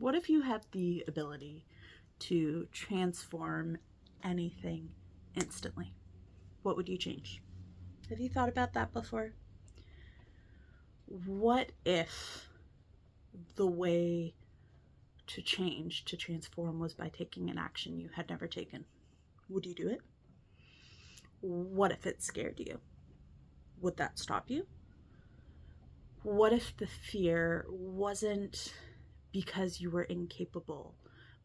What if you had the ability to transform anything instantly? What would you change? Have you thought about that before? What if the way to change, to transform, was by taking an action you had never taken? Would you do it? What if it scared you? Would that stop you? What if the fear wasn't because you were incapable,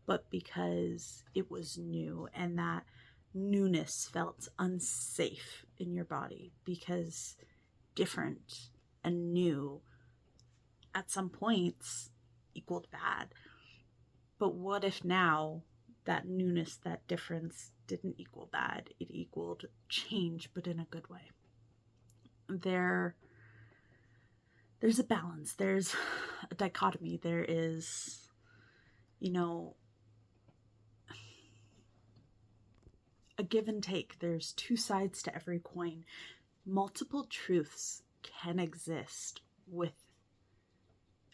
but because it was new, and that newness felt unsafe in your body because different and new at some points equaled bad? But what if now that newness, that difference didn't equal bad, it equaled change, but in a good way? There's a balance, there's a dichotomy, there is, a give and take. There's two sides to every coin. Multiple truths can exist with,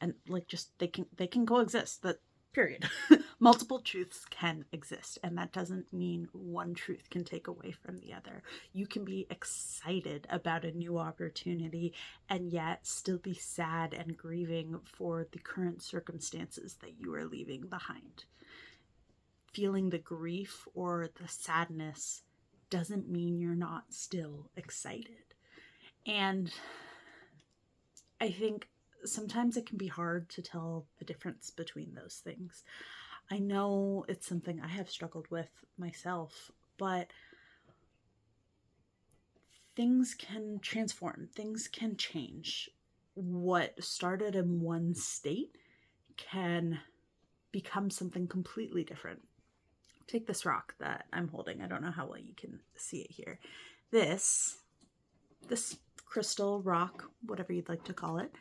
and they can coexist. That period. Multiple truths can exist, and that doesn't mean one truth can take away from the other. You can be excited about a new opportunity and yet still be sad and grieving for the current circumstances that you are leaving behind. Feeling the grief or the sadness doesn't mean you're not still excited. And I think sometimes it can be hard to tell the difference between those things. I know it's something I have struggled with myself, but things can transform, things can change. What started in one state can become something completely different. Take this rock that I'm holding. I don't know how well you can see it here. This crystal rock, whatever you'd like to call it,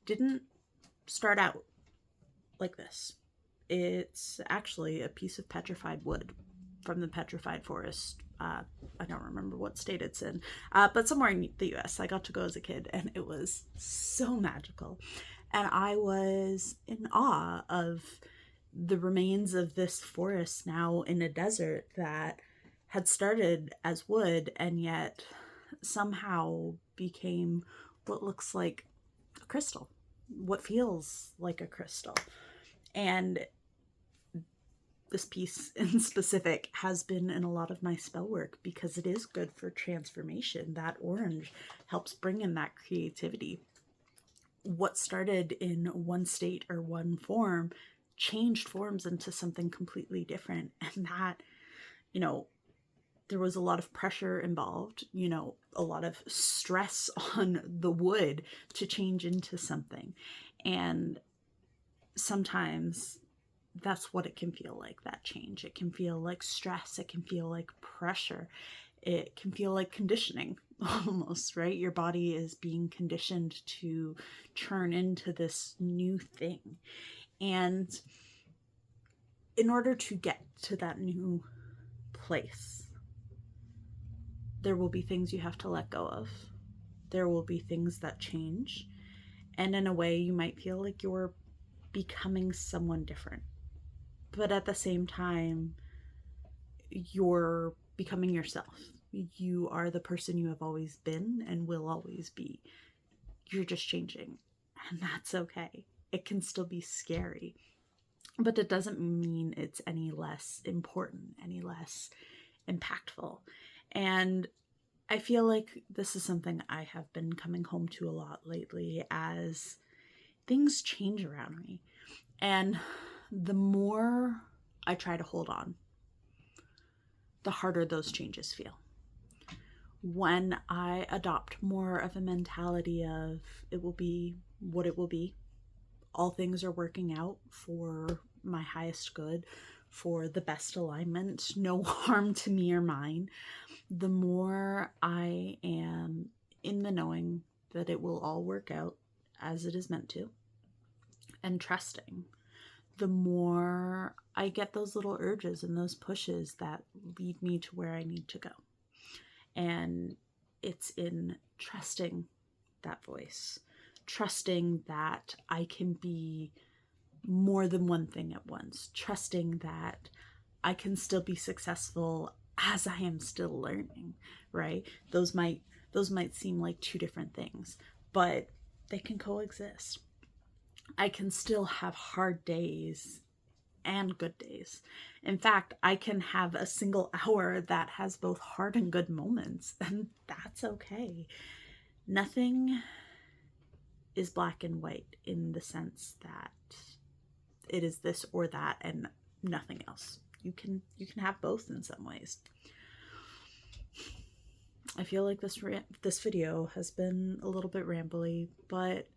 didn't start out like this. It's actually a piece of petrified wood from the petrified forest. I don't remember what state it's in, but somewhere in the US. I got to go as a kid, and it was so magical. And I was in awe of the remains of this forest now in a desert that had started as wood and yet somehow became what looks like a crystal, what feels like a crystal. And this piece in specific has been in a lot of my spell work because it is good for transformation. That orange helps bring in that creativity. What started in one state or one form changed forms into something completely different. And that, there was a lot of pressure involved, a lot of stress on the wood to change into something. And sometimes that's what it can feel like, that change. It can feel like stress. It can feel like pressure. It can feel like conditioning almost, right? Your body is being conditioned to turn into this new thing. And in order to get to that new place, there will be things you have to let go of. There will be things that change. And in a way, you might feel like you're becoming someone different. But at the same time, you're becoming yourself. You are the person you have always been and will always be. You're just changing. And that's okay. It can still be scary. But it doesn't mean it's any less important, any less impactful. And I feel like this is something I have been coming home to a lot lately as things change around me. And the more I try to hold on, the harder those changes feel. When I adopt more of a mentality of it will be what it will be, all things are working out for my highest good, for the best alignment, no harm to me or mine, the more I am in the knowing that it will all work out as it is meant to, and trusting, the more I get those little urges and those pushes that lead me to where I need to go. And it's in trusting that voice, trusting that I can be more than one thing at once, trusting that I can still be successful as I am still learning, right? Those might seem like two different things, but they can coexist. I can still have hard days and good days. In fact, I can have a single hour that has both hard and good moments, and that's okay. Nothing is black and white in the sense that it is this or that and nothing else. You can have both in some ways. I feel like this video has been a little bit rambly, but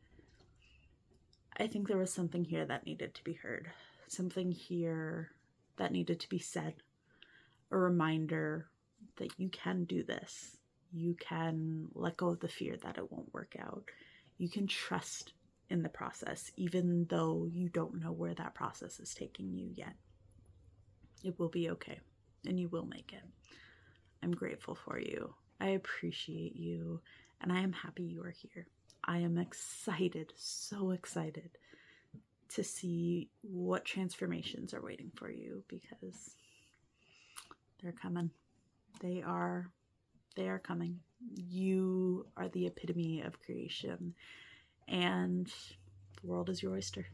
I think there was something here that needed to be heard. Something here that needed to be said. A reminder that you can do this. You can let go of the fear that it won't work out. You can trust in the process, even though you don't know where that process is taking you yet. It will be okay, and you will make it. I'm grateful for you. I appreciate you, and I am happy you are here. I am excited, so excited to see what transformations are waiting for you, because they're coming. They are coming. You are the epitome of creation, and the world is your oyster.